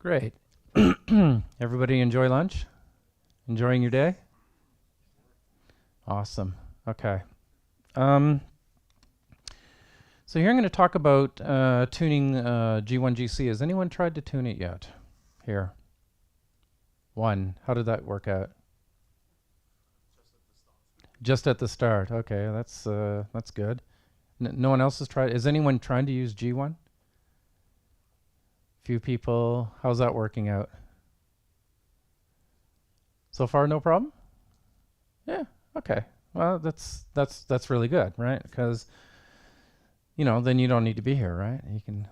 Great. Everybody enjoy lunch? Enjoying your day? Awesome. Okay. So here I'm going to talk about tuning G1GC. Has anyone tried to tune it yet? Here. One. How did that work out? Just at the start. Okay, that's good. No one else has tried. Is anyone trying to use G1? Few people. How's that working out? So far, no problem? Yeah. Okay. Well, that's really good, right? Because then you don't need to be here, right? You can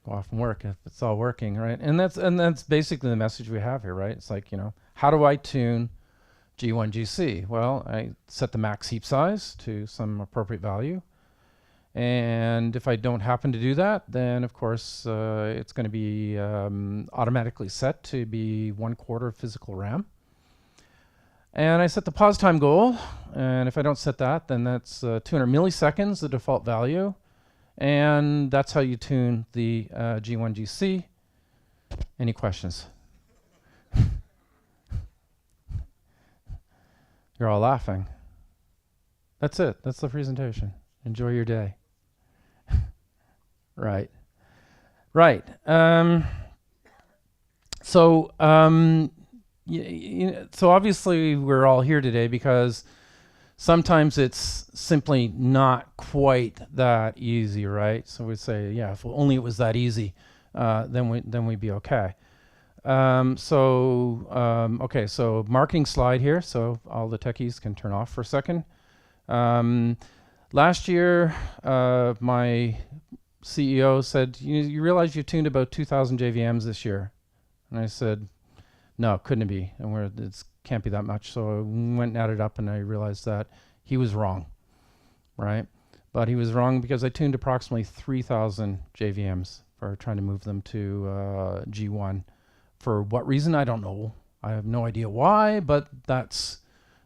go off and work if it's all working, right? And that's basically the message we have here, right? It's like, how do I tune G1GC? Well, I set the max heap size to some appropriate value. And if I don't happen to do that, then of course it's going to be automatically set to be 1/4 physical RAM. And I set the pause time goal, and if I don't set that, then that's 200 milliseconds, the default value. And that's how you tune the G1GC. Any questions? You're all laughing. That's it. That's the presentation. Enjoy your day. Right. So obviously we're all here today because sometimes it's simply not quite that easy, right? So we say, yeah, if only it was that easy, then we'd be okay. Okay, so marketing slide here, so all the techies can turn off for a second. Last year, my CEO said, you realize you tuned about 2,000 JVMs this year? And I said, no, couldn't it be? And it can't be that much. So I went and added up and I realized that he was wrong, right? But he was wrong because I tuned approximately 3,000 JVMs for trying to move them to G1. For what reason, I don't know. I have no idea why, but that's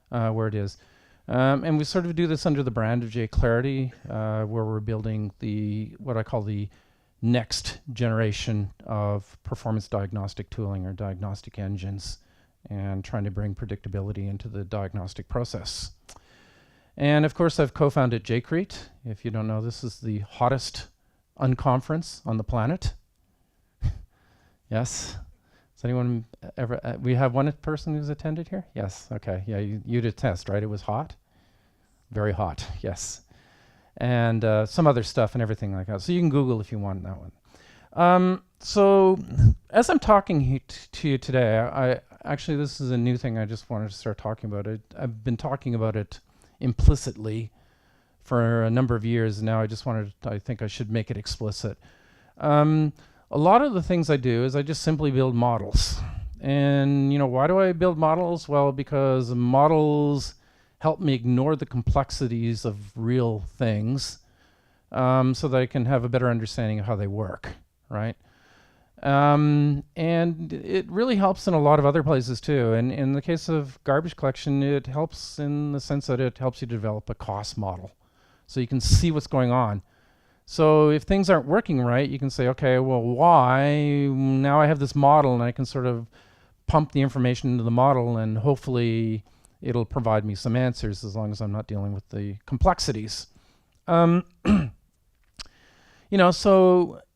where it is. And we sort of do this under the brand of JClarity, where we're building what I call the next generation of performance diagnostic tooling or diagnostic engines, and trying to bring predictability into the diagnostic process. And of course, I've co-founded JCrete. If you don't know, this is the hottest unconference on the planet. Yes. Has anyone ever? We have one person who's attended here. Yes. Okay. Yeah, you did test, right? It was hot. Very hot. Yes. And some other stuff and everything like that. So you can Google if you want that one. So as I'm talking to you today, actually this is a new thing I just wanted to start talking about. I've been talking about it implicitly for a number of years now. I think I should make it explicit. A lot of the things I do is I just simply build models. And why do I build models? Well, because models help me ignore the complexities of real things, so that I can have a better understanding of how they work, right? And it really helps in a lot of other places too. And in the case of garbage collection, it helps in the sense that it helps you develop a cost model, so you can see what's going on. So if things aren't working right, you can say, okay, well, why? Now I have this model and I can sort of pump the information into the model and hopefully it'll provide me some answers as long as I'm not dealing with the complexities. So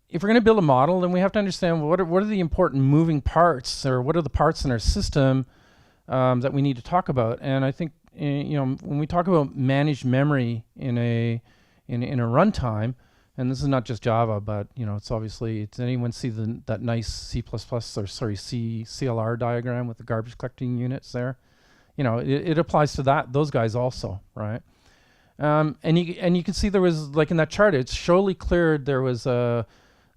if we're going to build a model, then we have to understand what are the important moving parts, or what are the parts in our system that we need to talk about. And I think when we talk about managed memory in a runtime, and this is not just Java, but it's obviously, does anyone see that nice C++ CLR diagram with the garbage collecting units there? It applies to those guys also, right? And you can see there was, like in that chart, it's surely cleared there was a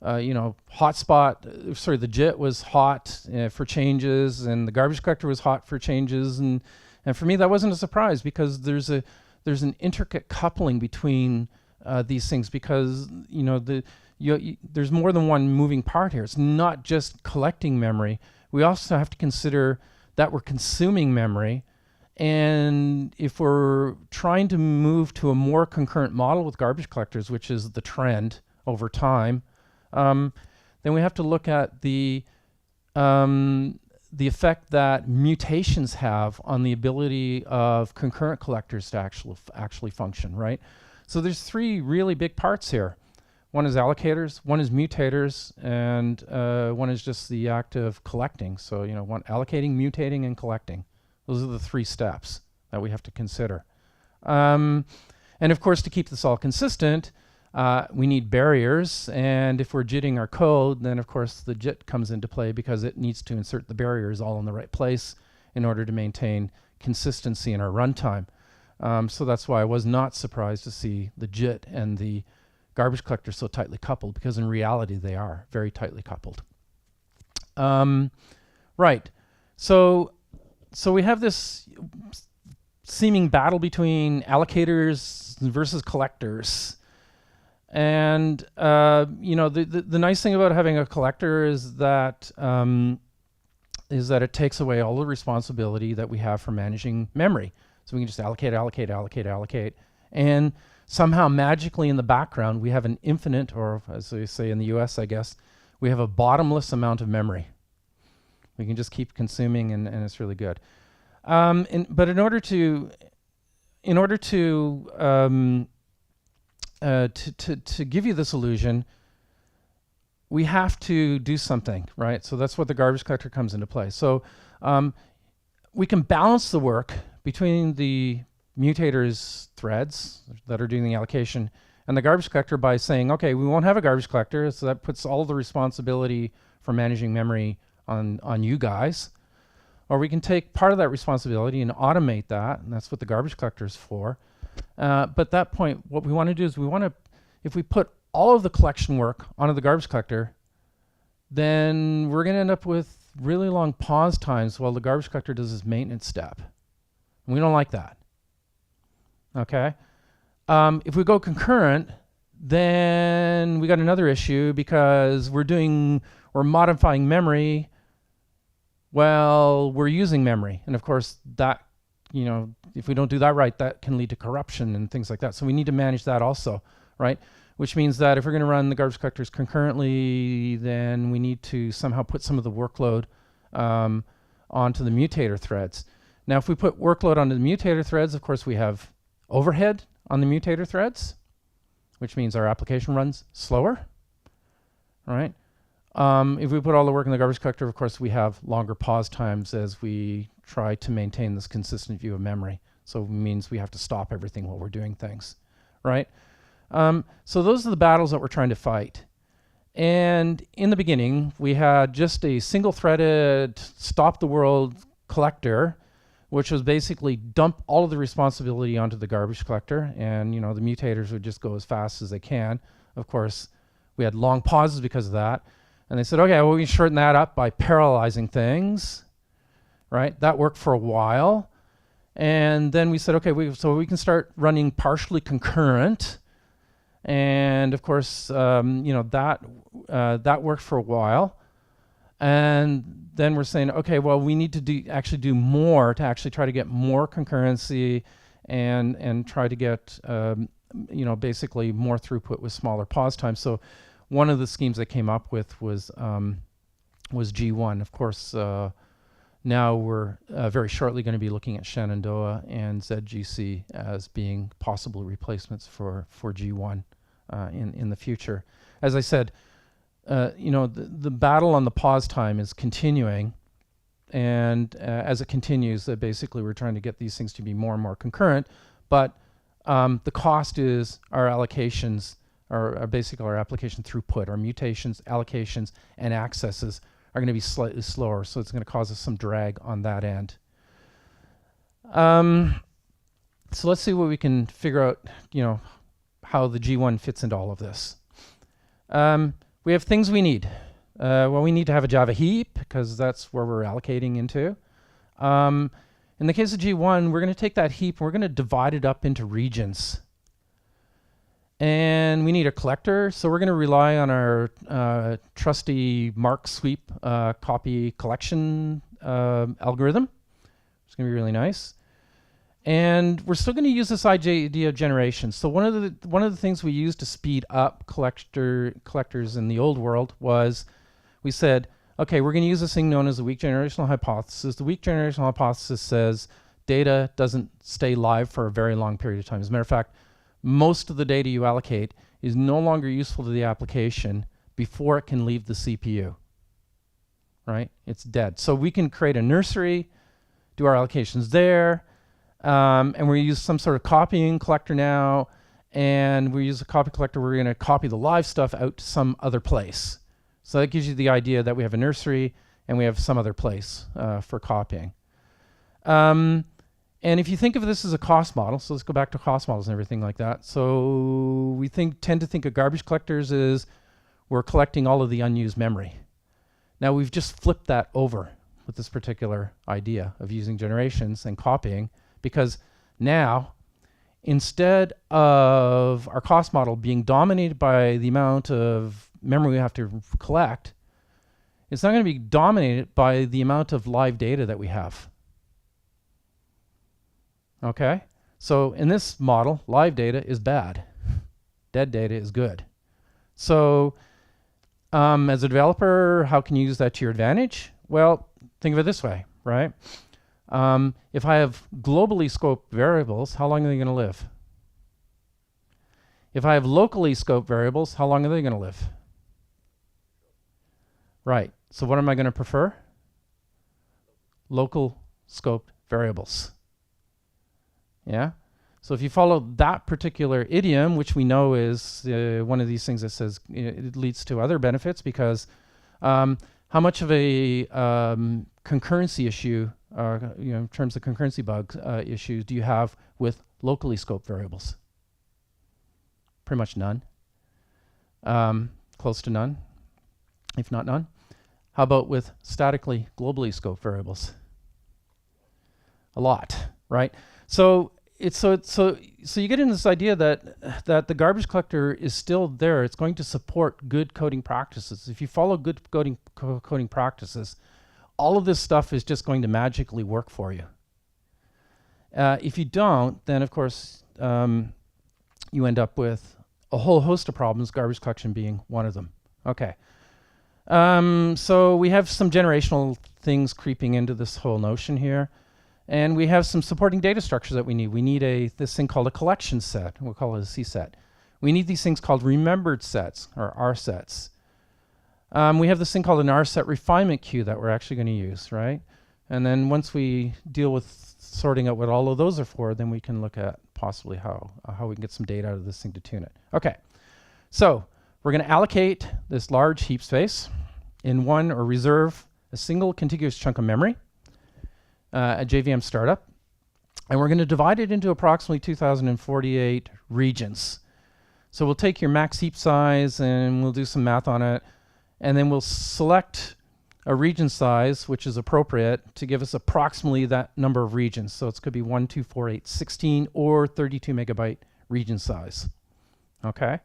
hotspot. Sorry, the JIT was hot for changes, and the garbage collector was hot for changes, and for me that wasn't a surprise because there's an intricate coupling between these things, because there's more than one moving part here. It's not just collecting memory. We also have to consider that we're consuming memory. And if we're trying to move to a more concurrent model with garbage collectors, which is the trend over time, then we have to look at the the effect that mutations have on the ability of concurrent collectors to actually function, right? So there's three really big parts here. One is allocators, one is mutators, and one is just the act of collecting. So, you know, one allocating, mutating, and collecting. Those are the three steps that we have to consider. And of course, to keep this all consistent, we need barriers. And if we're JITting our code, then of course the JIT comes into play because it needs to insert the barriers all in the right place in order to maintain consistency in our runtime. So that's why I was not surprised to see the JIT and the garbage collector so tightly coupled, because in reality they are very tightly coupled. Right. So we have this seeming battle between allocators versus collectors. And you know, the nice thing about having a collector is that it takes away all the responsibility that we have for managing memory. So we can just allocate, and somehow magically in the background we have an infinite, or as they say in the US, I guess, we have a bottomless amount of memory. We can just keep consuming, and it's really good. But in order to give you this illusion, we have to do something, right? So that's what the garbage collector comes into play. So we can balance the work between the mutators threads that are doing the allocation and the garbage collector by saying, okay, we won't have a garbage collector, so that puts all the responsibility for managing memory on you guys. Or we can take part of that responsibility and automate that, and that's what the garbage collector is for. But at that point, what we want to do is if we put all of the collection work onto the garbage collector, then we're going to end up with really long pause times while the garbage collector does his maintenance step. And we don't like that. Okay? If we go concurrent, then we got another issue because we're modifying memory. Well, we're using memory. And of course, that, you know, if we don't do that right, that can lead to corruption and things like that. So we need to manage that also, right? Which means that if we're going to run the garbage collectors concurrently, then we need to somehow put some of the workload onto the mutator threads. Now, if we put workload onto the mutator threads, of course, we have overhead on the mutator threads, which means our application runs slower, right? If we put all the work in the garbage collector, of course, we have longer pause times as we try to maintain this consistent view of memory. So it means we have to stop everything while we're doing things, right? So those are the battles that we're trying to fight. And in the beginning, we had just a single-threaded stop the world collector, which was basically dump all of the responsibility onto the garbage collector, and you know, the mutators would just go as fast as they can. Of course, we had long pauses because of that. And they said, okay, well, we can shorten that up by parallelizing things, right? That worked for a while. And then we said, okay, so we can start running partially concurrent. And of course, you know, that worked for a while. And then we're saying, okay, well, we need to actually do more to actually try to get more concurrency and try to get, you know, basically more throughput with smaller pause times. So one of the schemes I came up with was G1. Of course, now we're very shortly going to be looking at Shenandoah and Z-GC as being possible replacements for G1 in the future. As I said, you know, the battle on the pause time is continuing, and as it continues, basically we're trying to get these things to be more and more concurrent, but the cost is our allocations, basically our application throughput, our mutations, allocations, and accesses are going to be slightly slower, so it's going to cause us some drag on that end. So let's see what we can figure out, you know, how the G1 fits into all of this. We have things we need. Well, we need to have a Java heap, because that's where we're allocating into. In the case of G1, we're going to take that heap and we're going to divide it up into regions. And we need a collector, so we're going to rely on our trusty mark sweep copy collection algorithm. It's going to be really nice. And we're still going to use this idea of generation. So one of the things we used to speed up collectors in the old world was we said, okay, we're going to use this thing known as the weak generational hypothesis. The weak generational hypothesis says data doesn't stay live for a very long period of time. As a matter of fact, most of the data you allocate is no longer useful to the application before it can leave the CPU, right? It's dead. So we can create a nursery, do our allocations there, and we use some sort of copying collector now, and we use a copy collector. We're going to copy the live stuff out to some other place. So that gives you the idea that we have a nursery and we have some other place for copying. And if you think of this as a cost model, so let's go back to cost models and everything like that. So we tend to think of garbage collectors as we're collecting all of the unused memory. Now we've just flipped that over with this particular idea of using generations and copying, because now instead of our cost model being dominated by the amount of memory we have to collect, it's not going to be dominated by the amount of live data that we have. Okay? So in this model, live data is bad. Dead data is good. So as a developer, how can you use that to your advantage? Well, think of it this way, right? If I have globally scoped variables, how long are they going to live? If I have locally scoped variables, how long are they going to live? Right. So what am I going to prefer? Local scoped variables. Yeah? So if you follow that particular idiom, which we know is one of these things that says it leads to other benefits, because how much of a concurrency issue, in terms of concurrency bugs issues, do you have with locally scoped variables? Pretty much none. Close to none, if not none. How about with statically globally scoped variables? A lot, right? So you get into this idea that the garbage collector is still there. It's going to support good coding practices. If you follow good coding practices, all of this stuff is just going to magically work for you. If you don't, then of course you end up with a whole host of problems, garbage collection being one of them. Okay. So we have some generational things creeping into this whole notion here. And we have some supporting data structures that we need. We need this thing called a collection set. We'll call it a C set. We need these things called remembered sets, or R sets. We have this thing called an R set refinement queue that we're actually going to use, right? And then once we deal with sorting out what all of those are for, then we can look at possibly how we can get some data out of this thing to tune it. Okay, so we're going to allocate this large heap space in one, or reserve a single contiguous chunk of memory. A JVM startup, and we're going to divide it into approximately 2048 regions. So we'll take your max heap size and we'll do some math on it, and then we'll select a region size which is appropriate to give us approximately that number of regions. So it could be 1, 2, 4, 8, 16 or 32 megabyte region size. Okay?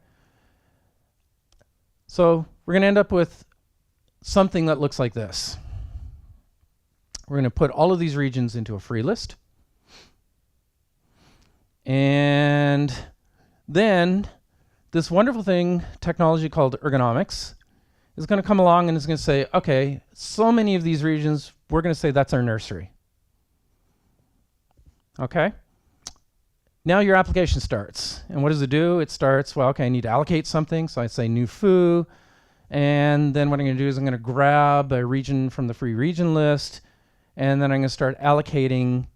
So we're going to end up with something that looks like this. We're going to put all of these regions into a free list. And then this wonderful thing, technology called ergonomics, is going to come along and is going to say, okay, so many of these regions, we're going to say that's our nursery. Okay? Now your application starts. And what does it do? It starts, well, okay, I need to allocate something. So I say new foo. And then what I'm going to do is I'm going to grab a region from the free region list. And then I'm going to start allocating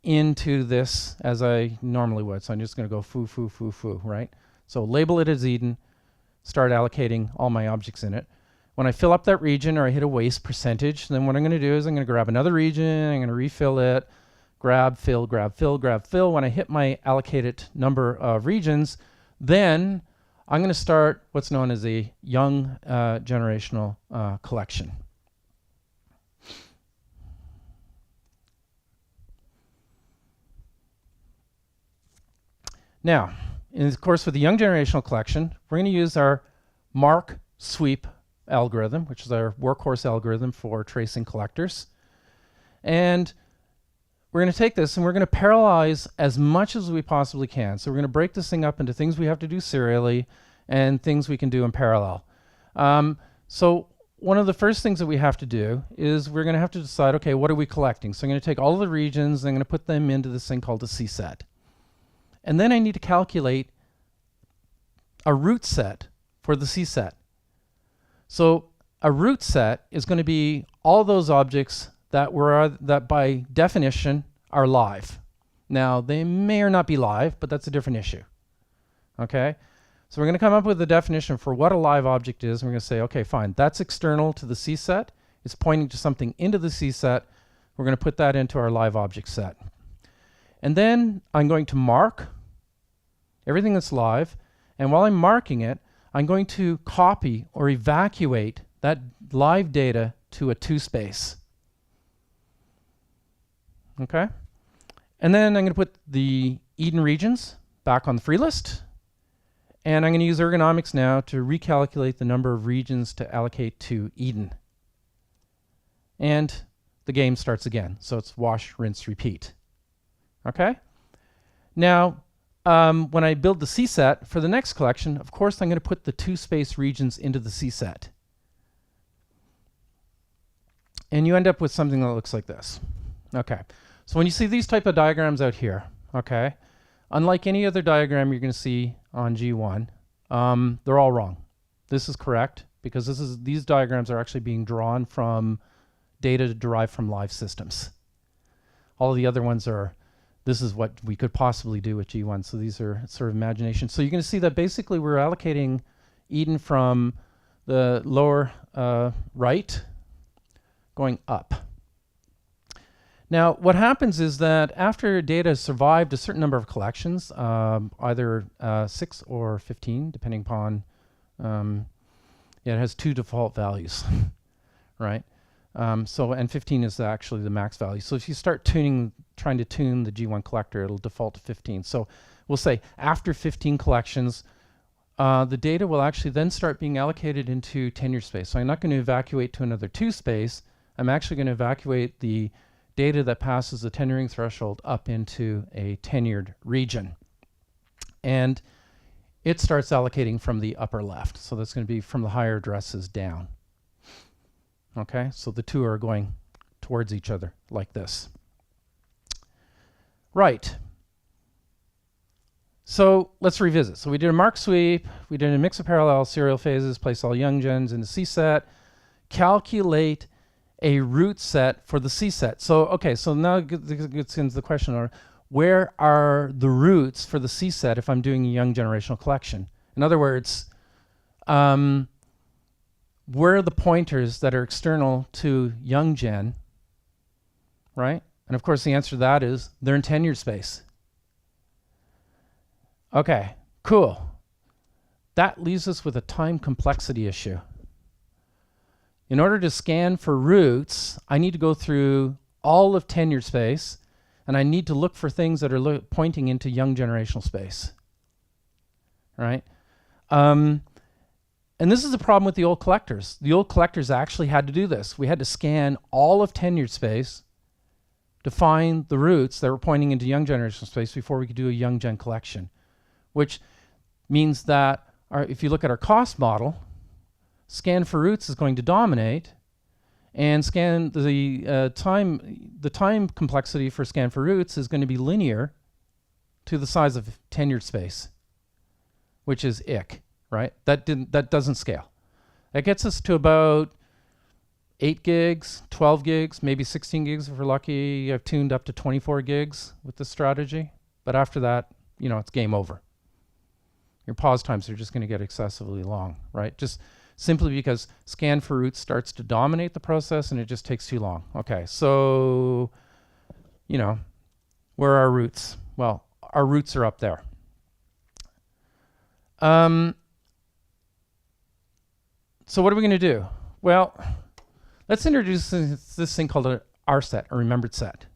into this as I normally would. So I'm just going to go foo, foo, foo, foo, right? So label it as Eden, start allocating all my objects in it. When I fill up that region, or I hit a waste percentage, then what I'm going to do is I'm going to grab another region, I'm going to refill it, grab, fill, grab, fill, grab, fill. When I hit my allocated number of regions, then I'm going to start what's known as a young generational collection. Now, of course, with the young generational collection, we're going to use our mark sweep algorithm, which is our workhorse algorithm for tracing collectors. And we're going to take this and we're going to parallelize as much as we possibly can. So we're going to break this thing up into things we have to do serially and things we can do in parallel. So one of the first things that we have to do is we're going to have to decide, okay, what are we collecting? So I'm going to take all of the regions and I'm going to put them into this thing called a C set. And then I need to calculate a root set for the C set. So a root set is going to be all those objects that by definition are live. Now, they may or not be live, but that's a different issue. Okay? So we're going to come up with a definition for what a live object is, and we're going to say, okay, fine, that's external to the C set. It's pointing to something into the C set. We're going to put that into our live object set. And then I'm going to mark everything that's live, and while I'm marking it, I'm going to copy or evacuate that live data to a 2 space. Okay? And then I'm going to put the Eden regions back on the free list. And I'm going to use ergonomics now to recalculate the number of regions to allocate to Eden. And the game starts again. So it's wash, rinse, repeat. Okay? Now, when I build the C set for the next collection, of course, I'm going to put the 2 space regions into the C set. And you end up with something that looks like this. Okay. So when you see these type of diagrams out here, okay, unlike any other diagram you're going to see on G1, they're all wrong. This is correct because these diagrams are actually being drawn from data derived from live systems. All of the other ones are, this is what we could possibly do with G1. So these are sort of imagination. So you're going to see that basically we're allocating Eden from the lower right going up. Now, what happens is that after data has survived a certain number of collections, either 6 or 15, depending upon, it has 2 default values, right? And 15 is actually the max value. So if you start trying to tune the G1 collector, it'll default to 15. So we'll say after 15 collections, the data will actually then start being allocated into tenure space. So I'm not going to evacuate to another 2 space. I'm actually going to evacuate the data that passes the tenuring threshold up into a tenured region. And it starts allocating from the upper left. So that's going to be from the higher addresses down. Okay, so the 2 are going towards each other like this. Right. So let's revisit. So we did a mark sweep, we did a mix of parallel serial phases, place all young gens in the C set, calculate a root set for the C set. So, okay, so now gets into the question, where are the roots for the C set if I'm doing a young generational collection? In other words, where are the pointers that are external to young gen, right? And of course the answer to that is they're in tenured space. Okay, cool. That leaves us with a time complexity issue. In order to scan for roots, I need to go through all of tenure space, and I need to look for things that are pointing into young generational space, right? And this is a problem with the old collectors. The old collectors actually had to do this. We had to scan all of tenured space to find the roots that were pointing into young generational space before we could do a young gen collection, which means that if you look at our cost model, scan for roots is going to dominate, and the time complexity for scan for roots is going to be linear to the size of tenured space, which is ick, right? That doesn't scale. That gets us to about 8 gigs, 12 gigs, maybe 16 gigs if we're lucky. I've tuned up to 24 gigs with this strategy, but after that, it's game over. Your pause times are just going to get excessively long, right? Just simply because scan for roots starts to dominate the process and it just takes too long. Okay, so, where are our roots? Well, our roots are up there. So what are we going to do? Well, let's introduce this thing called an R set, a remembered set.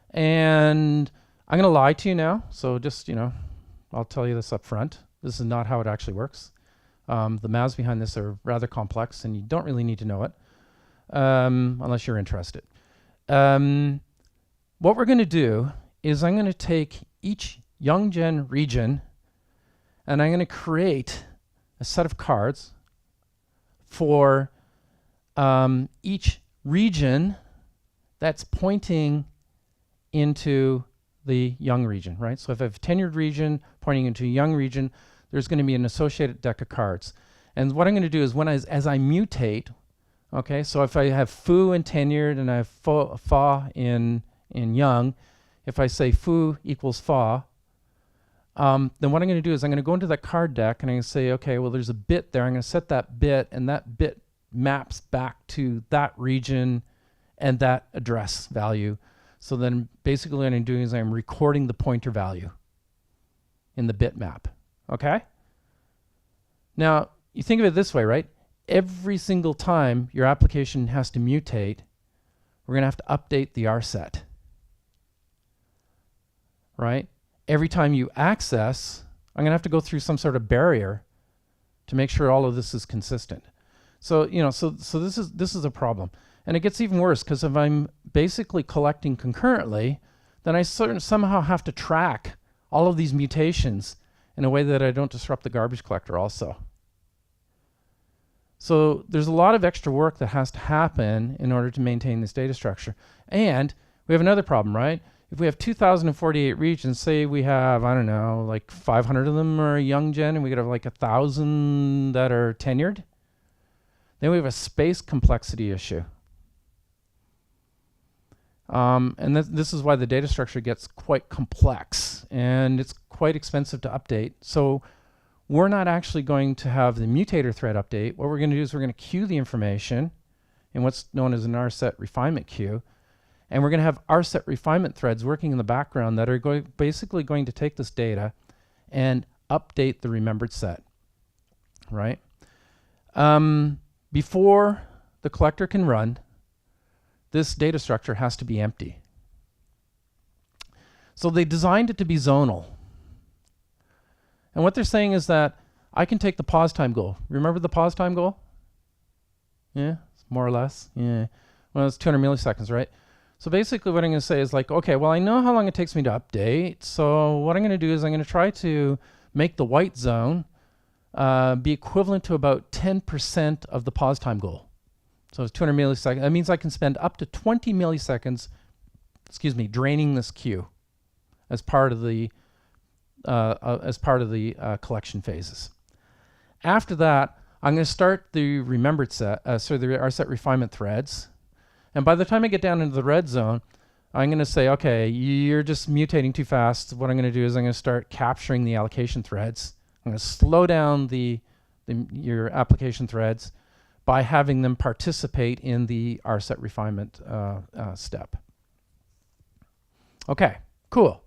And I'm going to lie to you now, so just, I'll tell you this up front. This is not how it actually works. The maths behind this are rather complex, and you don't really need to know it unless you're interested. What we're going to do is I'm going to take each young gen region, and I'm going to create a set of cards for each region that's pointing into the young region, right? So if I have a tenured region pointing into a young region, there's going to be an associated deck of cards. And what I'm going to do is as I mutate, okay, so if I have foo in tenured and I have fa in young, if I say foo equals fa, then what I'm going to do is I'm going to go into that card deck and I'm going to say, okay, well, there's a bit there. I'm going to set that bit, and that bit maps back to that region and that address value. So then basically what I'm doing is I'm recording the pointer value in the bitmap, okay? Now, you think of it this way, right? Every single time your application has to mutate, we're going to have to update the RSet, right? Every time you access, I'm going to have to go through some sort of barrier to make sure all of this is consistent. So, you know, so this is a problem. And it gets even worse because if I'm basically collecting concurrently, then I somehow have to track all of these mutations in a way that I don't disrupt the garbage collector also. So there's a lot of extra work that has to happen in order to maintain this data structure. And we have another problem, right? If we have 2,048 regions, say we have, I don't know, like 500 of them are young gen, and we could have like 1,000 that are tenured, then we have a space complexity issue. And this is why the data structure gets quite complex, and it's quite expensive to update. So we're not actually going to have the mutator thread update. What we're going to do is we're going to queue the information in what's known as an RSet refinement queue. And we're going to have RSet refinement threads working in the background that are basically going to take this data and update the remembered set, right? Before the collector can run, this data structure has to be empty. So they designed it to be zonal. And what they're saying is that I can take the pause time goal. Remember the pause time goal? Yeah, more or less. Yeah. Well, it's 200 milliseconds, right? So basically what I'm going to say is like, okay, well, I know how long it takes me to update. So what I'm going to do is I'm going to try to make the white zone be equivalent to about 10% of the pause time goal. So it's 200 milliseconds. That means I can spend up to 20 milliseconds, draining this queue as part of the collection phases. After that, I'm going to start the remembered set, the RSet refinement threads. And by the time I get down into the red zone, I'm going to say, okay, you're just mutating too fast. What I'm going to do is I'm going to start capturing the allocation threads. I'm going to slow down your application threads by having them participate in the RSet refinement step. Okay, cool.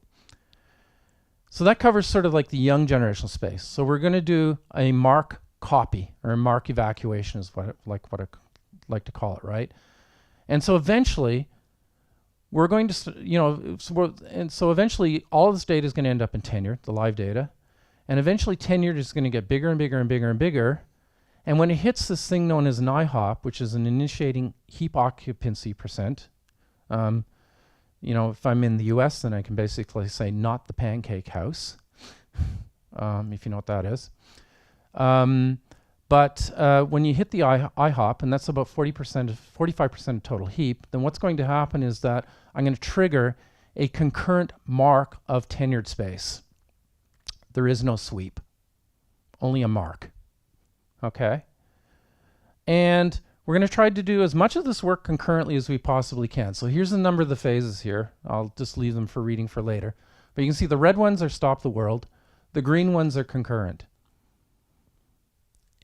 So that covers sort of like the young generational space. So we're going to do a mark copy, or a mark evacuation is what I like to call it, right? And so eventually we're going to, so eventually all of this data is going to end up in tenured, the live data. And eventually tenured is going to get bigger and bigger and bigger and bigger. And when it hits this thing known as an IHOP, which is an initiating heap occupancy percent, if I'm in the US, then I can basically say not the pancake house, if you know what that is. But when you hit the IHOP, and that's about 45% of total heap, then what's going to happen is that I'm going to trigger a concurrent mark of tenured space. There is no sweep, only a mark. Okay? And we're going to try to do as much of this work concurrently as we possibly can. So here's the number of the phases here. I'll just leave them for reading for later. But you can see the red ones are stop the world. The green ones are concurrent.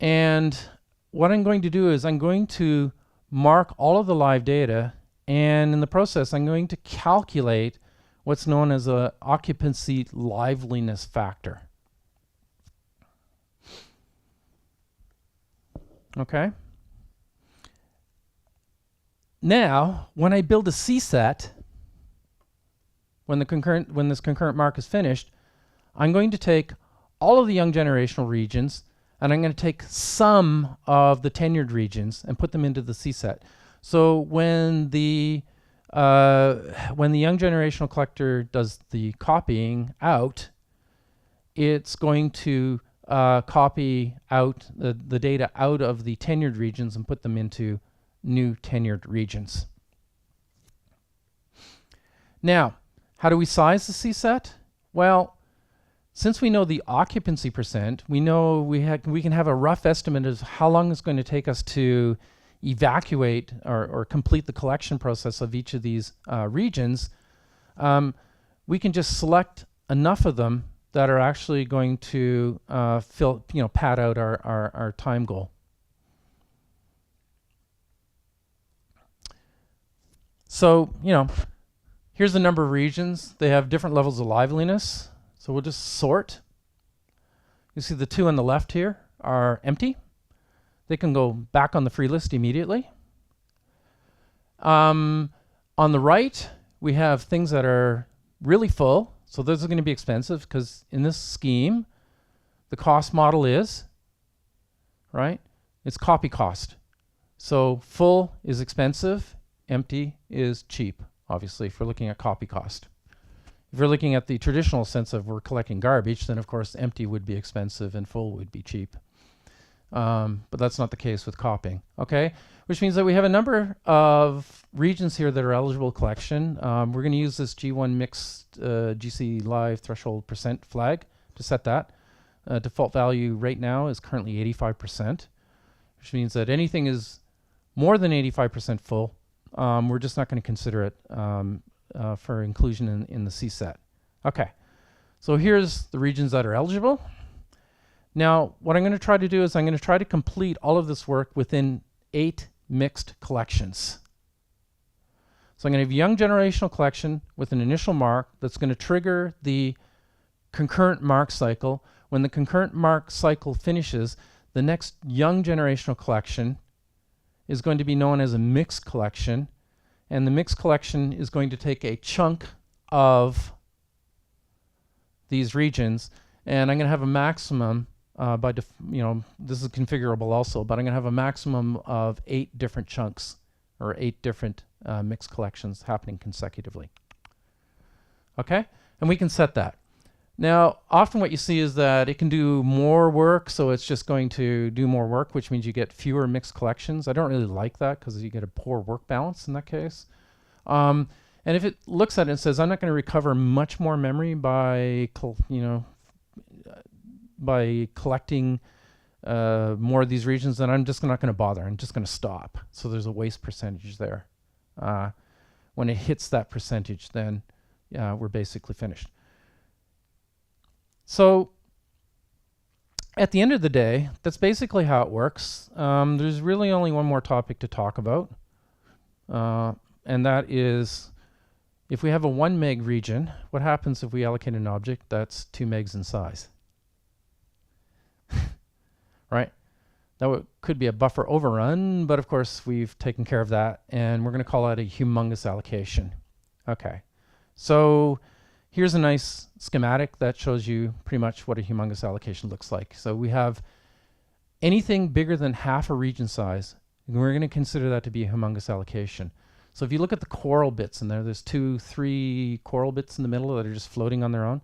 And what I'm going to do is I'm going to mark all of the live data, and in the process I'm going to calculate what's known as a occupancy liveliness factor. Okay? Now, when I build a C-set, when this concurrent mark is finished, I'm going to take all of the young generational regions, and I'm going to take some of the tenured regions and put them into the C-set. So when the young generational collector does the copying out, it's going to copy out the data out of the tenured regions and put them into new tenured regions. Now, how do we size the C-set? Well, since we know the occupancy percent, we know we can have a rough estimate of how long it's going to take us to evacuate or complete the collection process of each of these regions. We can just select enough of them that are actually going to pad out our time goal. So, here's the number of regions. They have different levels of liveliness. So we'll just sort. You see the two on the left here are empty. They can go back on the free list immediately. On the right, we have things that are really full. So those are going to be expensive because in this scheme, the cost model is, right? It's copy cost. So full is expensive, empty is cheap, obviously, if we're looking at copy cost. If we're looking at the traditional sense of we're collecting garbage, then of course empty would be expensive and full would be cheap. But that's not the case with copying, okay? Which means that we have a number of regions here that are eligible collection. We're going to use this G1 mixed GC live threshold percent flag to set that. Default value right now is currently 85%, which means that anything is more than 85% full, we're just not going to consider it for inclusion in the C-set. Okay, so here's the regions that are eligible. Now, what I'm going to try to do is I'm going to try to complete all of this work within 8 mixed collections. So I'm going to have a young generational collection with an initial mark that's going to trigger the concurrent mark cycle. When the concurrent mark cycle finishes, the next young generational collection is going to be known as a mixed collection. And the mixed collection is going to take a chunk of these regions. And I'm going to have a maximum this is configurable also, but I'm going to have a maximum of 8 different chunks or 8 different mixed collections happening consecutively. Okay, and we can set that. Now, often what you see is that it can do more work, so it's just going to do more work, which means you get fewer mixed collections. I don't really like that because you get a poor work balance in that case. And if it looks at it and says, I'm not going to recover much more memory by collecting more of these regions, then I'm just not going to bother. I'm just going to stop. So there's a waste percentage there. When it hits that percentage, then we're basically finished. So at the end of the day, that's basically how it works. There's really only one more topic to talk about, and that is if we have a 1 meg region, what happens if we allocate an object that's 2 megs in size? Right? That could be a buffer overrun, but of course we've taken care of that, and we're going to call that a humongous allocation. Okay, so here's a nice schematic that shows you pretty much what a humongous allocation looks like. So we have anything bigger than half a region size, and we're going to consider that to be a humongous allocation. So if you look at the coral bits in there, there's 2, 3 coral bits in the middle that are just floating on their own.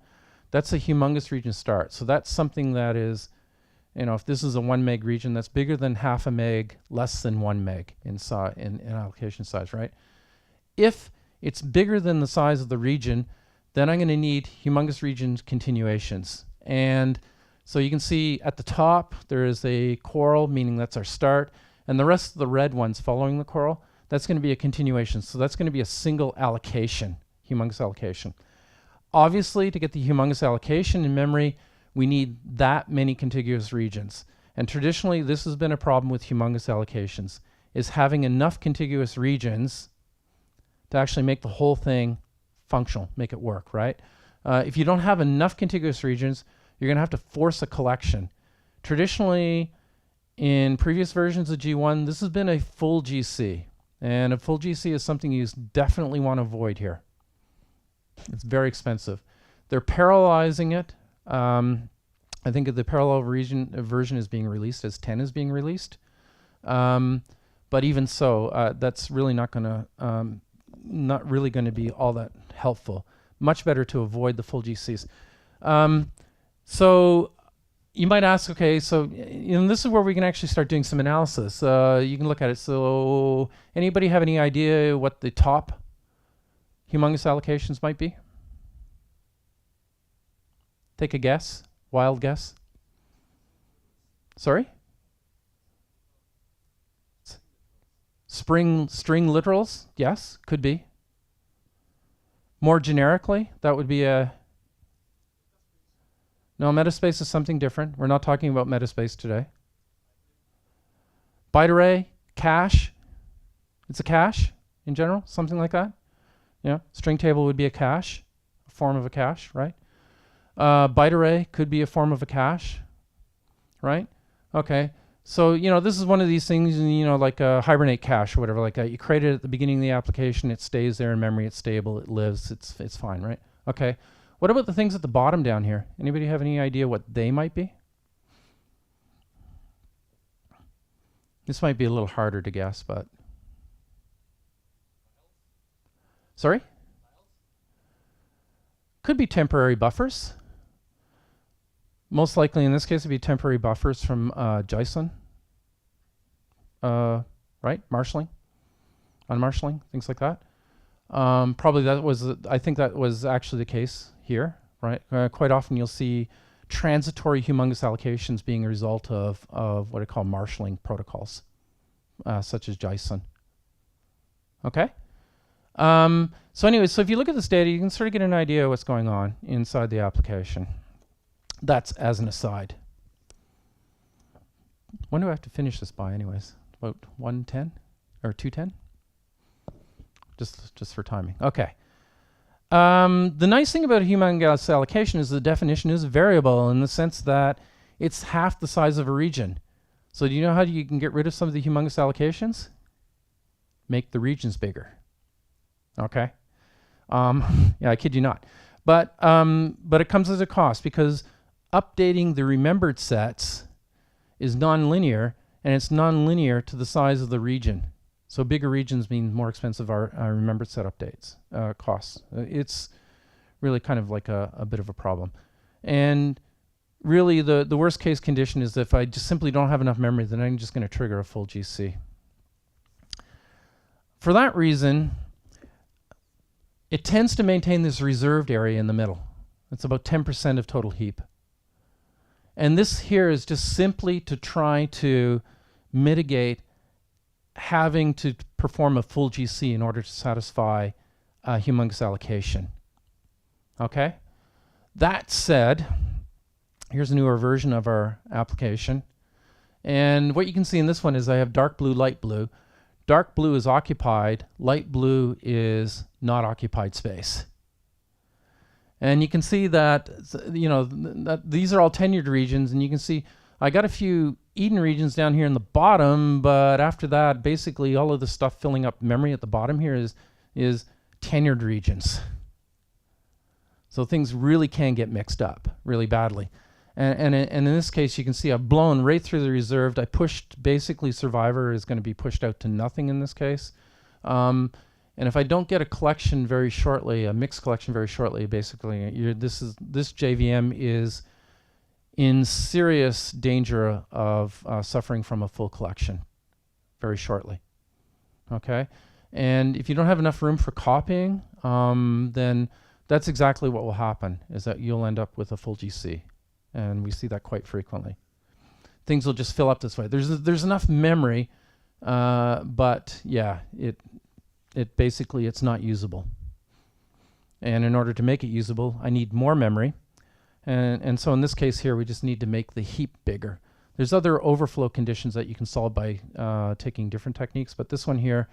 That's a humongous region start. So that's something that is, if this is a 1 meg region, that's bigger than half a meg, less than 1 meg in allocation size, right? If it's bigger than the size of the region, then I'm going to need humongous region continuations. And so you can see at the top, there is a coral, meaning that's our start. And the rest of the red ones following the coral, that's going to be a continuation. So that's going to be a single allocation, humongous allocation. Obviously, to get the humongous allocation in memory, we need that many contiguous regions. And traditionally, this has been a problem with humongous allocations, is having enough contiguous regions to actually make the whole thing functional, make it work, right? If you don't have enough contiguous regions, you're going to have to force a collection. Traditionally, in previous versions of G1, this has been a full GC. And a full GC is something you definitely want to avoid here. It's very expensive. They're parallelizing it. I think the parallel version is being released as 10 is being released. But even so, that's really not really going to be all that helpful. Much better to avoid the full GCs. So you might ask, okay, so this is where we can actually start doing some analysis. You can look at it. So anybody have any idea what the top humongous allocations might be? Take a guess. Wild guess. Sorry? String literals? Yes, could be. More generically, that would be a... No, metaspace is something different. We're not talking about metaspace today. Byte array, cache. It's a cache in general, something like that. Yeah, string table would be a cache, a form of a cache, right? Byte array could be a form of a cache, right? Okay, so this is one of these things, like a hibernate cache or whatever like that. You create it at the beginning of the application, it stays there in memory, it's stable, it lives, it's fine, right? Okay. What about the things at the bottom down here? Anybody have any idea what they might be? This might be a little harder to guess, but... Sorry? Could be temporary buffers. Most likely in this case it'd be temporary buffers from JSON. Right? Marshalling. Unmarshalling, things like that. Probably that was, I think that was actually the case here, right? Quite often you'll see transitory humongous allocations being a result of what I call marshalling protocols, such as JSON. Okay? So anyway, so if you look at this data, you can sort of get an idea of what's going on inside the application. That's as an aside. When do I have to finish this by anyways? About 1:10 or 2:10? Just for timing. Okay. The nice thing about a humongous allocation is the definition is variable in the sense that it's half the size of a region. So do you know how you can get rid of some of the humongous allocations? Make the regions bigger. Okay. Yeah, I kid you not. But it comes as a cost because updating the remembered sets is nonlinear, and it's nonlinear to the size of the region. So bigger regions mean more expensive remembered set updates, costs. It's really kind of like a bit of a problem. And really the worst case condition is if I just simply don't have enough memory, then I'm just going to trigger a full GC. For that reason, it tends to maintain this reserved area in the middle. It's about 10% of total heap. And this here is just simply to try to mitigate having to perform a full GC in order to satisfy a humongous allocation. Okay? That said, here's a newer version of our application. And what you can see in this one is I have dark blue, light blue. Dark blue is occupied, light blue is not occupied space. And you can see that, that these are all tenured regions, and you can see I got a few Eden regions down here in the bottom, but after that, basically all of the stuff filling up memory at the bottom here is tenured regions. So things really can get mixed up really badly. And in this case, you can see I've blown right through the reserved. I pushed, basically Survivor is going to be pushed out to nothing in this case. And if I don't get a collection very shortly, a mixed collection very shortly, basically, this JVM is in serious danger of suffering from a full collection very shortly. Okay? And if you don't have enough room for copying, then that's exactly what will happen, is that you'll end up with a full GC. And we see that quite frequently. Things will just fill up this way. There's enough memory, but yeah, it basically, it's not usable. And in order to make it usable, I need more memory. And so in this case here, we just need to make the heap bigger. There's other overflow conditions that you can solve by taking different techniques, but this one here,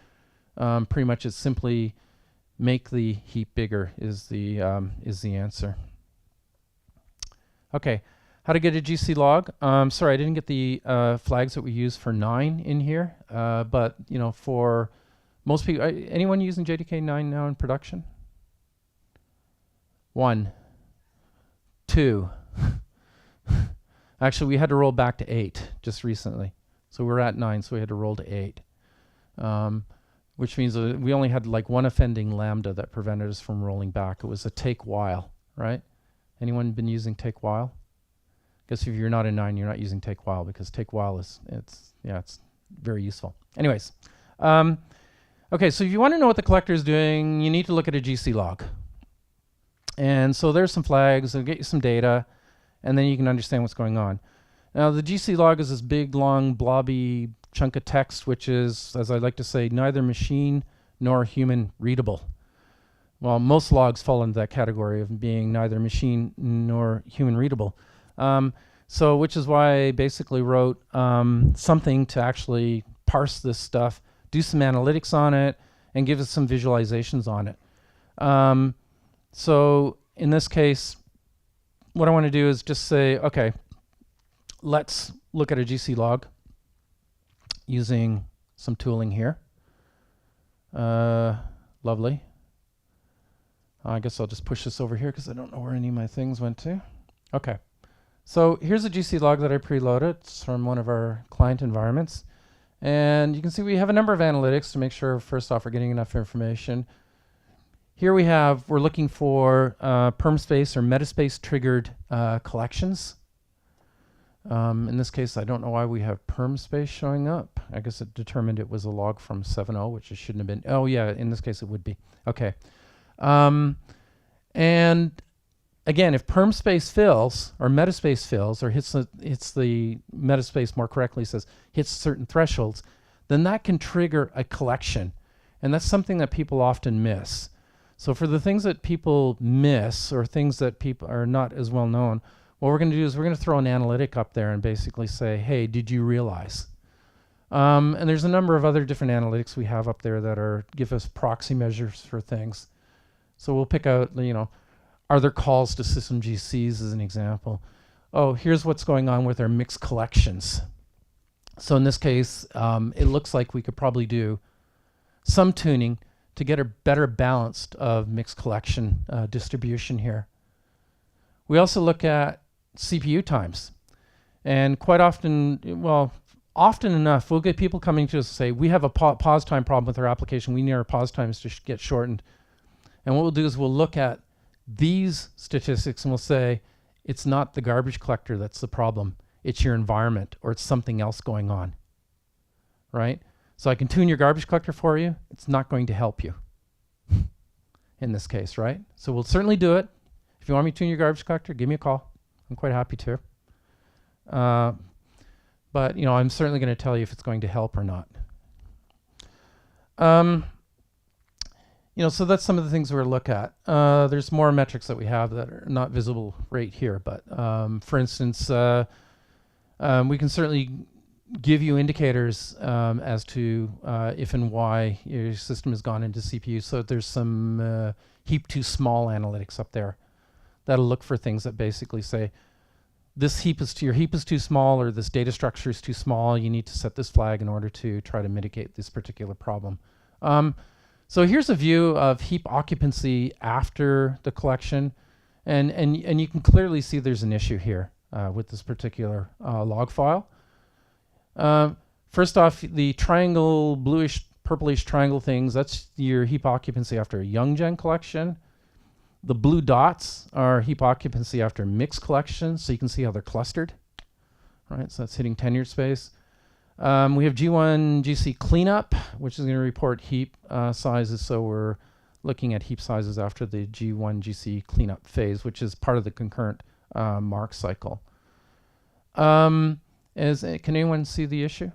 pretty much is simply make the heap bigger is the answer. Okay, how to get a GC log? Sorry, I didn't get the flags that we use for 9 in here, but for most people, anyone using JDK 9 now in production? 1, 2. Actually, we had to roll back to 8 just recently. So we're at 9, so we had to roll to 8. Which means we only had like one offending lambda that prevented us from rolling back. It was a take while, right? Anyone been using take while? guess if you're not in 9, you're not using take while, because take while it's very useful. Anyways, okay, so if you want to know what the collector is doing, you need to look at a GC log. And so there's some flags, they'll get you some data, and then you can understand what's going on. Now the GC log is this big, long, blobby chunk of text, which is, as I like to say, neither machine nor human readable. Well, most logs fall into that category of being neither machine nor human readable. So which is why I basically wrote something to actually parse this stuff, do some analytics on it, and give us some visualizations on it. So in this case, what I want to do is just say, okay, let's look at a GC log using some tooling here. Lovely. I guess I'll just push this over here because I don't know where any of my things went to. Okay. So here's a GC log that I preloaded. It's from one of our client environments. And you can see we have a number of analytics to make sure, first off, we're getting enough information. Here we're looking for perm space or metaspace triggered collections. In this case, I don't know why we have perm space showing up. I guess it determined it was a log from 7.0, which it shouldn't have been. Oh yeah, in this case it would be. Okay. And again, if perm space fills or metaspace fills or hits the metaspace more correctly, says hits certain thresholds, then that can trigger a collection. And that's something that people often miss. So for the things that people miss or things that people are not as well known, what we're going to do is we're going to throw an analytic up there and basically say, hey, did you realize? And there's a number of other different analytics we have up there that give us proxy measures for things. So we'll pick out, are there calls to system GCs as an example? Oh, here's what's going on with our mixed collections. So in this case, it looks like we could probably do some tuning to get a better balanced of mixed collection distribution here. We also look at CPU times. And quite often, often enough, we'll get people coming to us and say, we have a pause time problem with our application. We need our pause times to get shortened. And what we'll do is we'll look at these statistics and we'll say, it's not the garbage collector that's the problem. It's your environment or it's something else going on, right? So I can tune your garbage collector for you. It's not going to help you in this case, right? So we'll certainly do it. If you want me to tune your garbage collector, give me a call. I'm quite happy to. But I'm certainly going to tell you if it's going to help or not. So that's some of the things we're look at. There's more metrics that we have that are not visible right here. But for instance, we can certainly give you indicators as to if and why your system has gone into CPU. So there's some heap too small analytics up there that'll look for things that basically say, your heap is too small, or this data structure is too small. You need to set this flag in order to try to mitigate this particular problem. So here's a view of heap occupancy after the collection. And you can clearly see there's an issue here with this particular log file. First off, the triangle, bluish, purplish triangle things, that's your heap occupancy after a young gen collection. The blue dots are heap occupancy after mixed collections, so you can see how they're clustered. Right, so that's hitting tenured space. We have G1GC cleanup, which is going to report heap sizes, so we're looking at heap sizes after the G1GC cleanup phase, which is part of the concurrent mark cycle. Can anyone see the issue?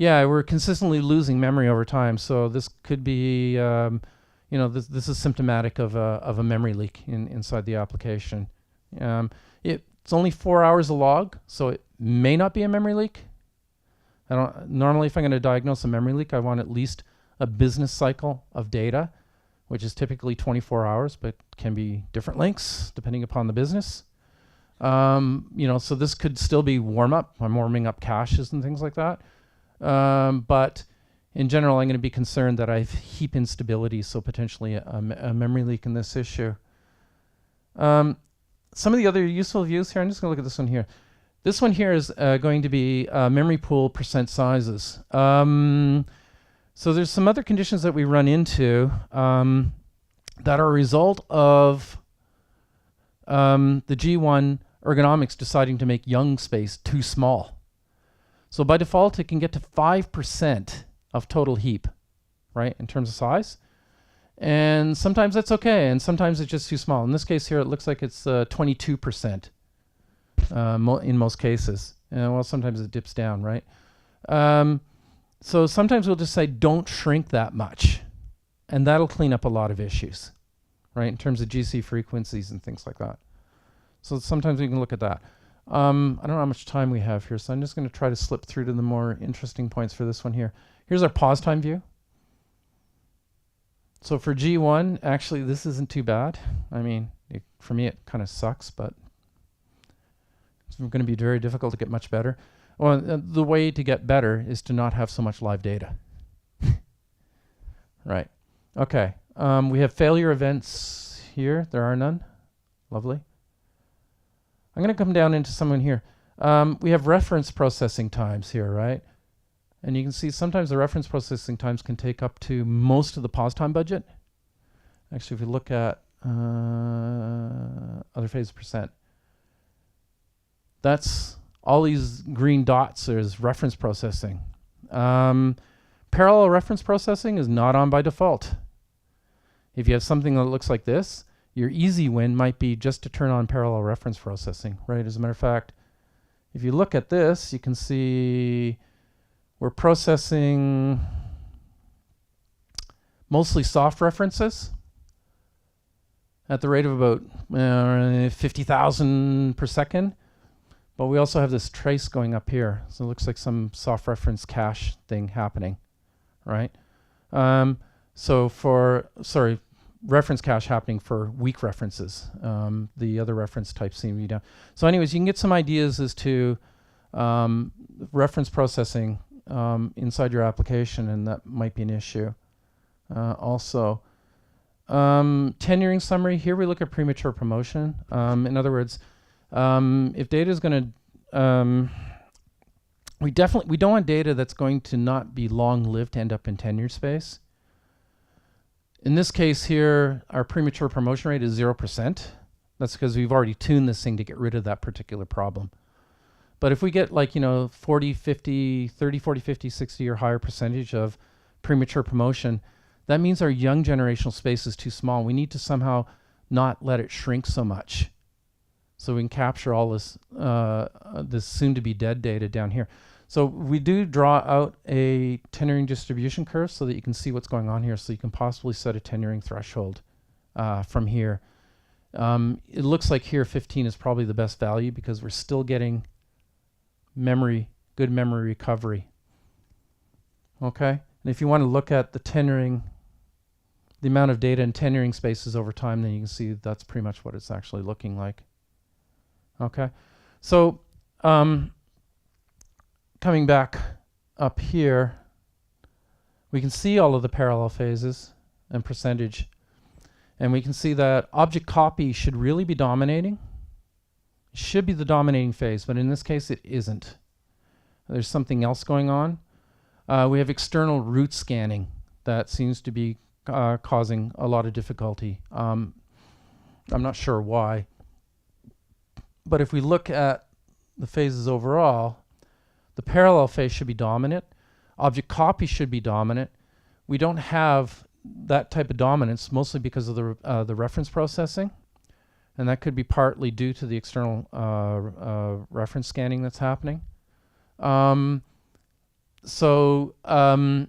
Yeah, we're consistently losing memory over time, so this could be, this is symptomatic of a memory leak inside the application. It's only 4 hours a log, so it may not be a memory leak. Normally, if I'm going to diagnose a memory leak, I want at least a business cycle of data, which is typically 24 hours, but can be different lengths depending upon the business. So this could still be warm-up. I'm warming up caches and things like that. But in general, I'm going to be concerned that I have heap instability, so potentially a memory leak in this issue. Some of the other useful views here, I'm just going to look at this one here. This one here is going to be memory pool percent sizes. So there's some other conditions that we run into that are a result of the G1 ergonomics deciding to make young space too small. So by default, it can get to 5% of total heap, right, in terms of size. And sometimes that's okay, and sometimes it's just too small. In this case here, it looks like it's 22% in most cases. Well, sometimes it dips down, right? So sometimes we'll just say, don't shrink that much. And that'll clean up a lot of issues, right, in terms of GC frequencies and things like that. So sometimes we can look at that. I don't know how much time we have here, so I'm just going to try to slip through to the more interesting points for this one here. Here's our pause time view. So for G1, actually, this isn't too bad. I mean, for me, it kind of sucks, but it's going to be very difficult to get much better. Well, the way to get better is to not have so much live data. Right. Okay. We have failure events here. There are none. Lovely. I'm going to come down into someone here. We have reference processing times here, right? And you can see sometimes the reference processing times can take up to most of the pause time budget. Actually, if you look at other phase percent, that's all these green dots is reference processing. Parallel reference processing is not on by default. If you have something that looks like this, your easy win might be just to turn on parallel reference processing, right? As a matter of fact, if you look at this, you can see we're processing mostly soft references at the rate of about 50,000 per second. But we also have this trace going up here. So it looks like some soft reference cache thing happening, right? Reference cache happening for weak references. The other reference types seem to be down. So anyways, you can get some ideas as to reference processing inside your application, and that might be an issue. Also, tenuring summary. Here we look at premature promotion. In other words, if data is going to, we don't want data that's going to not be long-lived to end up in tenure space. In this case here, our premature promotion rate is 0%. That's because we've already tuned this thing to get rid of that particular problem. But if we get 40, 50, 30, 40, 50, 60 or higher percentage of premature promotion, that means our young generational space is too small. We need to somehow not let it shrink so much, so we can capture all this this soon-to-be dead data down here. So we do draw out a tenuring distribution curve so that you can see what's going on here, so you can possibly set a tenuring threshold from here. It looks like here 15 is probably the best value because we're still getting good memory recovery. Okay, and if you want to look at the tenuring, the amount of data in tenuring spaces over time, then you can see that's pretty much what it's actually looking like. Okay, so coming back up here, we can see all of the parallel phases and percentage, and we can see that object copy should really be dominating. It should be the dominating phase, but in this case it isn't. There's something else going on. We have external root scanning that seems to be causing a lot of difficulty. I'm not sure why. But if we look at the phases overall, the parallel phase should be dominant. Object copy should be dominant. We don't have that type of dominance, mostly because of the reference processing. And that could be partly due to the external reference scanning that's happening. So the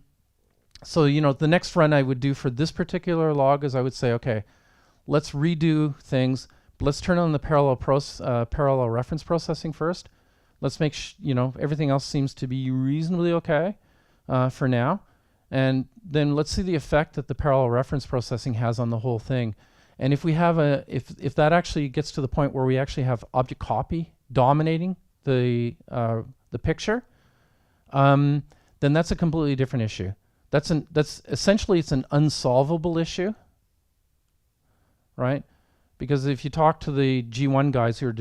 next run I would do for this particular log is I would say, okay, let's redo things. Let's turn on the parallel reference processing first. Let's make everything else seems to be reasonably okay for now, and then let's see the effect that the parallel reference processing has on the whole thing. And if we have if that actually gets to the point where we actually have object copy dominating the picture, then that's a completely different issue. That's essentially it's an unsolvable issue, right? Because if you talk to the G1 guys who are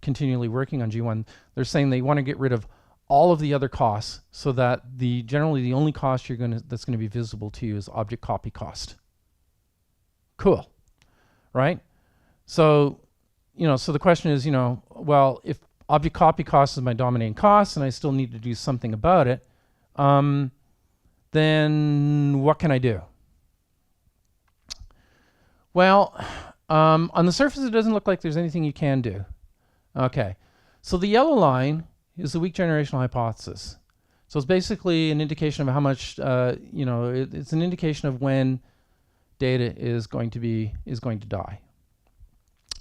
continually working on G1, they're saying they want to get rid of all of the other costs so that generally the only cost that's going to be visible to you is object copy cost. Cool, right? So so the question is, well, if object copy cost is my dominating cost and I still need to do something about it, then what can I do? Well, on the surface, it doesn't look like there's anything you can do. Okay, so the yellow line is the weak generational hypothesis. So it's basically an indication of how much, it's an indication of when data is going to die.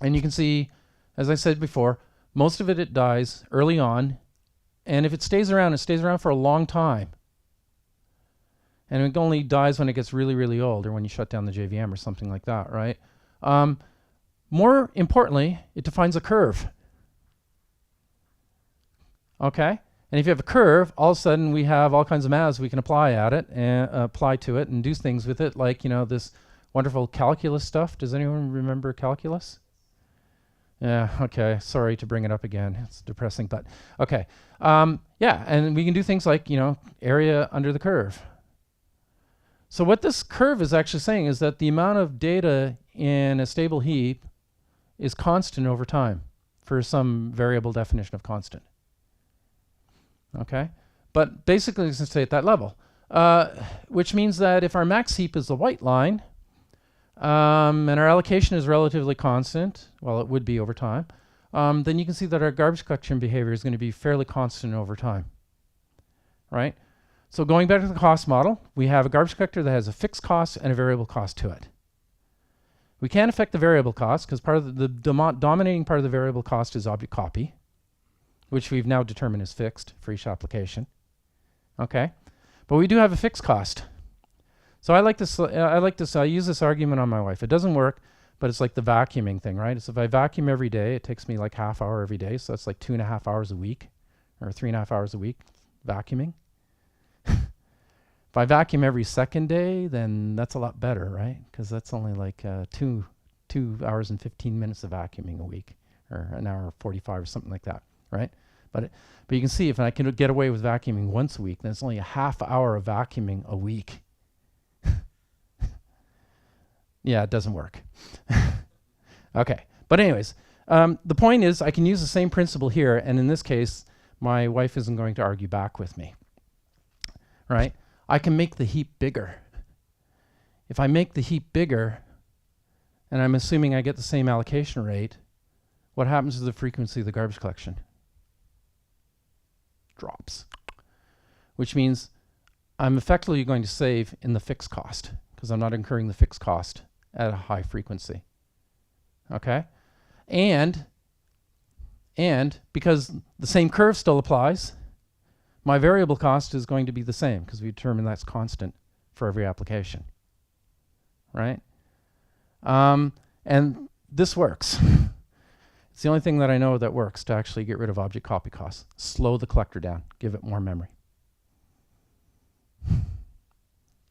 And you can see, as I said before, most of it dies early on, and if it stays around for a long time. And it only dies when it gets really, really old, or when you shut down the JVM or something like that, right? More importantly, it defines a curve. Okay? And if you have a curve, all of a sudden we have all kinds of maths we can apply at it and apply to it and do things with it, like this wonderful calculus stuff. Does anyone remember calculus? Yeah, okay, sorry to bring it up again. It's depressing, but okay. Yeah, and we can do things like, area under the curve. So what this curve is actually saying is that the amount of data in a stable heap is constant over time for some variable definition of constant. Okay, but basically it's going to stay at that level, which means that if our max heap is the white line, and our allocation is relatively constant, well, it would be over time, then you can see that our garbage collection behavior is going to be fairly constant over time, right? So going back to the cost model, we have a garbage collector that has a fixed cost and a variable cost to it. We can't affect the variable cost because part of the dominating part of the variable cost is object copy, which we've now determined is fixed for each application. Okay, but we do have a fixed cost. So I like this. I use this argument on my wife. It doesn't work, but it's like the vacuuming thing, right? So if I vacuum every day, it takes me like half hour every day. So that's like 2.5 hours a week, or 3.5 hours a week vacuuming. If I vacuum every second day, then that's a lot better, right? Because that's only like 2 hours and 15 minutes of vacuuming a week, or an hour 45 or something like that, right? But you can see if I can get away with vacuuming once a week, then it's only a half hour of vacuuming a week. Yeah, it doesn't work. Okay, but anyways, the point is I can use the same principle here, and in this case, my wife isn't going to argue back with me, right? I can make the heap bigger. If I make the heap bigger, and I'm assuming I get the same allocation rate, what happens to the frequency of the garbage collection? Drops. Which means I'm effectively going to save in the fixed cost because I'm not incurring the fixed cost at a high frequency. Okay? And because the same curve still applies, my variable cost is going to be the same because we determine that's constant for every application. Right? And this works. It's the only thing that I know that works to actually get rid of object copy costs. Slow the collector down. Give it more memory.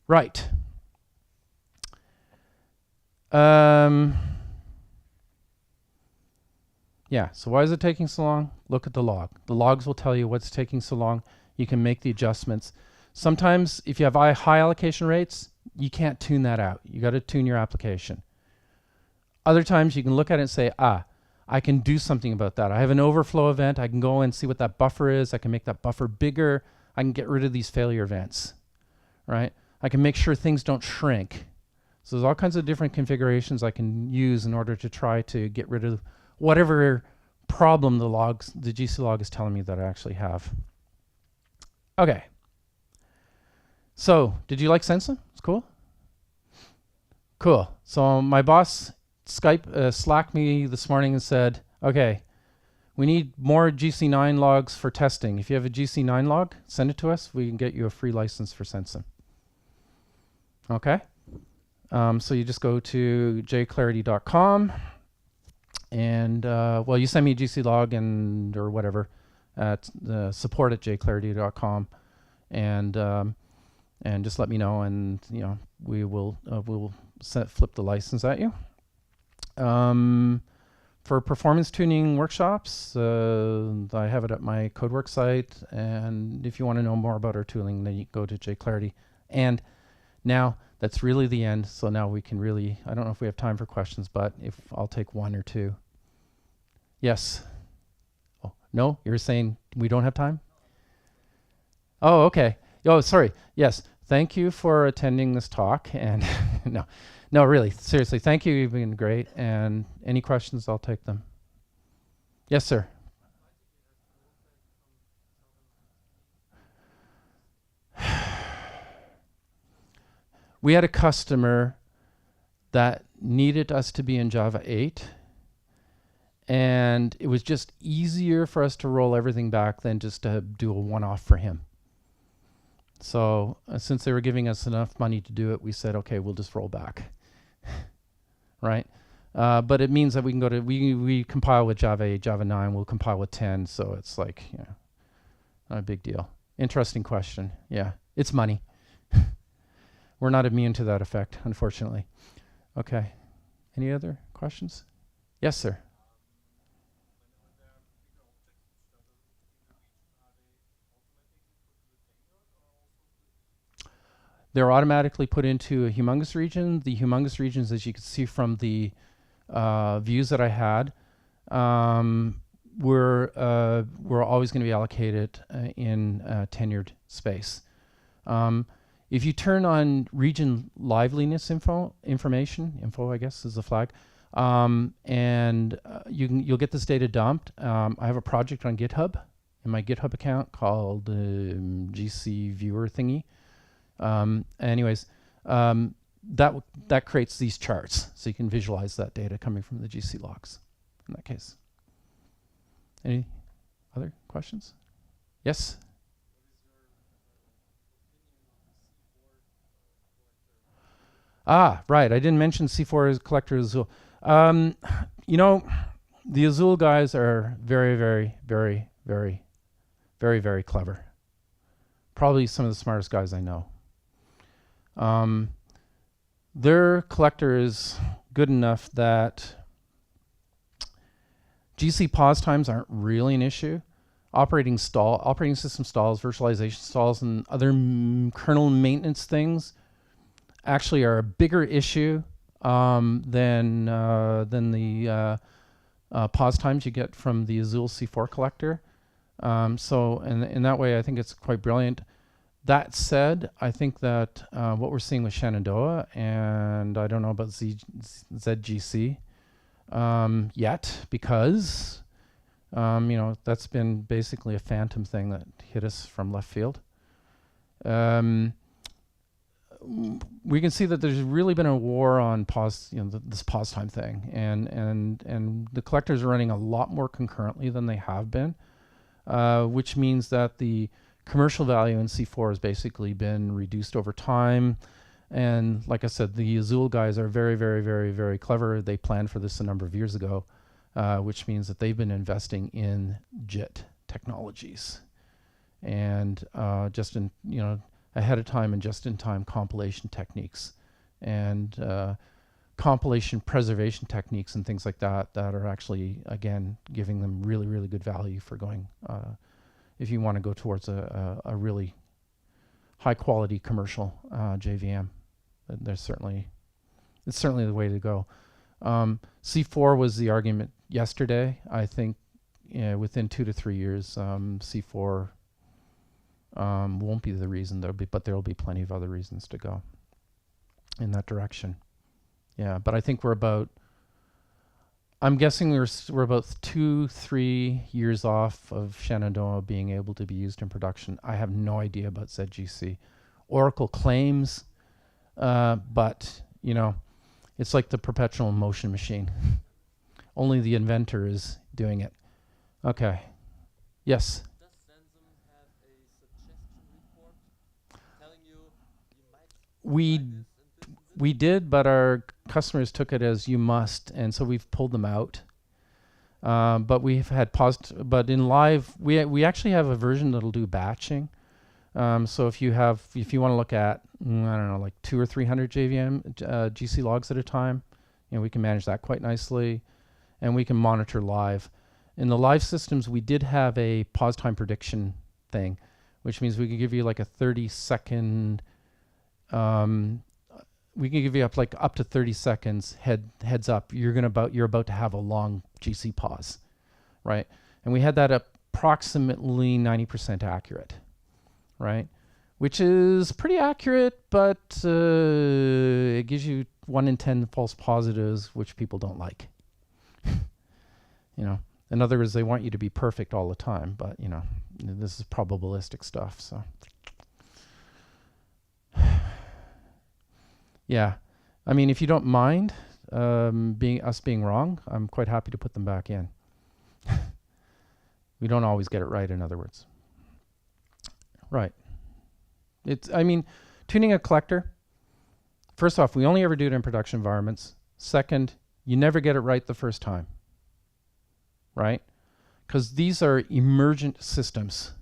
Right. Yeah, so why is it taking so long? Look at the log. The logs will tell you what's taking so long. You can make the adjustments. Sometimes if you have high allocation rates, you can't tune that out. You got to tune your application. Other times you can look at it and say, I can do something about that. I have an overflow event. I can go and see what that buffer is. I can make that buffer bigger. I can get rid of these failure events, right? I can make sure things don't shrink. So there's all kinds of different configurations I can use in order to try to get rid of whatever problem the GC log is telling me that I actually have. Okay. So, did you like Sensum? It's cool? Cool. So my boss slacked me this morning and said, okay, we need more GC9 logs for testing. If you have a GC9 log, send it to us. We can get you a free license for Sensum. Okay? So you just go to jclarity.com and, well, you send me a GC log or whatever at support@jclarity.com and just let me know, and we will flip the license at you. For performance tuning workshops, I have it at my Codeworks site, and if you want to know more about our tooling, then you go to jclarity. And now that's really the end, so now we can really, I don't know if we have time for questions, but if I'll take one or two. Yes. Oh, no, you're saying we don't have time? Oh, okay. Oh, sorry. Yes. Thank you for attending this talk. And no, no, really, seriously, thank you. You've been great. And any questions, I'll take them. Yes, sir. We had a customer that needed us to be in Java 8. And it was just easier for us to roll everything back than just to do a one-off for him. So since they were giving us enough money to do it, we said, okay, we'll just roll back, right? But it means that we can go to, we compile with Java 8, Java 9, we'll compile with 10. So it's like, you know, not a big deal. Interesting question. Yeah, it's money. We're not immune to that effect, unfortunately. Okay. Any other questions? Yes, sir. They're automatically put into a humongous region. The humongous regions, as you can see from the views that I had, were always going to be allocated in tenured space. If you turn on region liveliness info, I guess is the flag, and you'll get this data dumped. I have a project on GitHub in my GitHub account called GC Viewer thingy. Anyways, that creates these charts, so you can visualize that data coming from the GC logs in that case. Any other questions? Yes? Ah, right. I didn't mention C4 as collector Azul. You know, the Azul guys are very, very, very, very, very, very clever. Probably some of the smartest guys I know. Their collector is good enough that GC pause times aren't really an issue. Operating system stalls, virtualization stalls, and other kernel maintenance things actually are a bigger issue than the pause times you get from the Azul C4 collector. So in that way, I think it's quite brilliant. That said, I think that what we're seeing with Shenandoah, and I don't know about ZGC yet, because you know, that's been basically a phantom thing that hit us from left field. We can see that there's really been a war on pause, you know, this pause time thing, and the collectors are running a lot more concurrently than they have been, which means that the commercial value in C4 has basically been reduced over time. And like I said, the Azul guys are very, very, very, very clever. They planned for this a number of years ago, which means that they've been investing in JIT technologies and just in, you know, ahead of time and just-in-time compilation techniques and compilation preservation techniques and things like that that are actually, again, giving them really, really good value for going, if you want to go towards a really high-quality commercial JVM. It's certainly the way to go. C4 was the argument yesterday. I think within 2 to 3 years, C4 won't be the reason, but there will be plenty of other reasons to go in that direction. Yeah, but I think I'm guessing we're about 2-3 years off of Shenandoah being able to be used in production. I have no idea about ZGC. Oracle claims, but you know, it's like the perpetual motion machine. Only the inventor is doing it. Okay. Yes. We did, but our customers took it as you must, and so we've pulled them out. But we've had paused. But in live, we actually have a version that'll do batching. So if you want to look at, I don't know, like 200 or 300 JVM GC logs at a time, you know, we can manage that quite nicely, and we can monitor live. In the live systems, we did have a pause time prediction thing, which means we could give you like a 30-second. We can give you up to 30 seconds heads up. You're about to have a long GC pause. right? And we had that approximately 90% accurate, right? Which is pretty accurate, but it gives you 1 in 10 false positives, which people don't like. You know, in other words, they want you to be perfect all the time, but you know, this is probabilistic stuff, so. Yeah, I mean, if you don't mind being wrong, I'm quite happy to put them back in. We don't always get it right, in other words. Right. I mean, tuning a collector, first off, we only ever do it in production environments. Second, you never get it right the first time, right? Because these are emergent systems.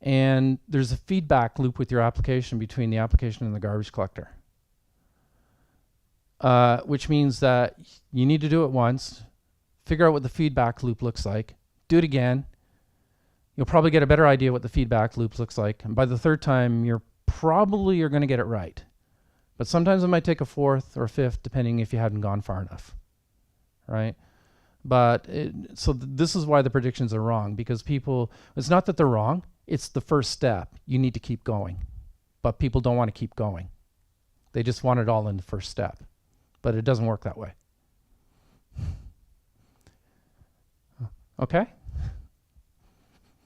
And there's a feedback loop with your application between the application and the garbage collector. Which means that you need to do it once, figure out what the feedback loop looks like, do it again. You'll probably get a better idea what the feedback loop looks like. And by the third time, you're going to get it right. But sometimes it might take a fourth or a fifth, depending if you hadn't gone far enough, right? But this is why the predictions are wrong, because it's not that they're wrong, it's the first step. You need to keep going. But people don't want to keep going. They just want it all in the first step. But it doesn't work that way. Okay?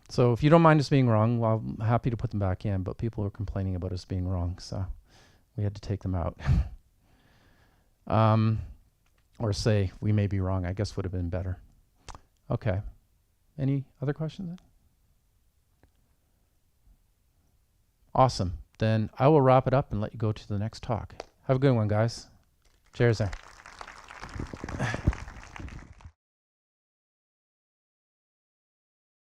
So if you don't mind us being wrong, well, I'm happy to put them back in, but people are complaining about us being wrong, so we had to take them out. Or say we may be wrong, I guess would have been better. Okay. Any other questions? Awesome. Then I will wrap it up and let you go to the next talk. Have a good one, guys. Cheers there.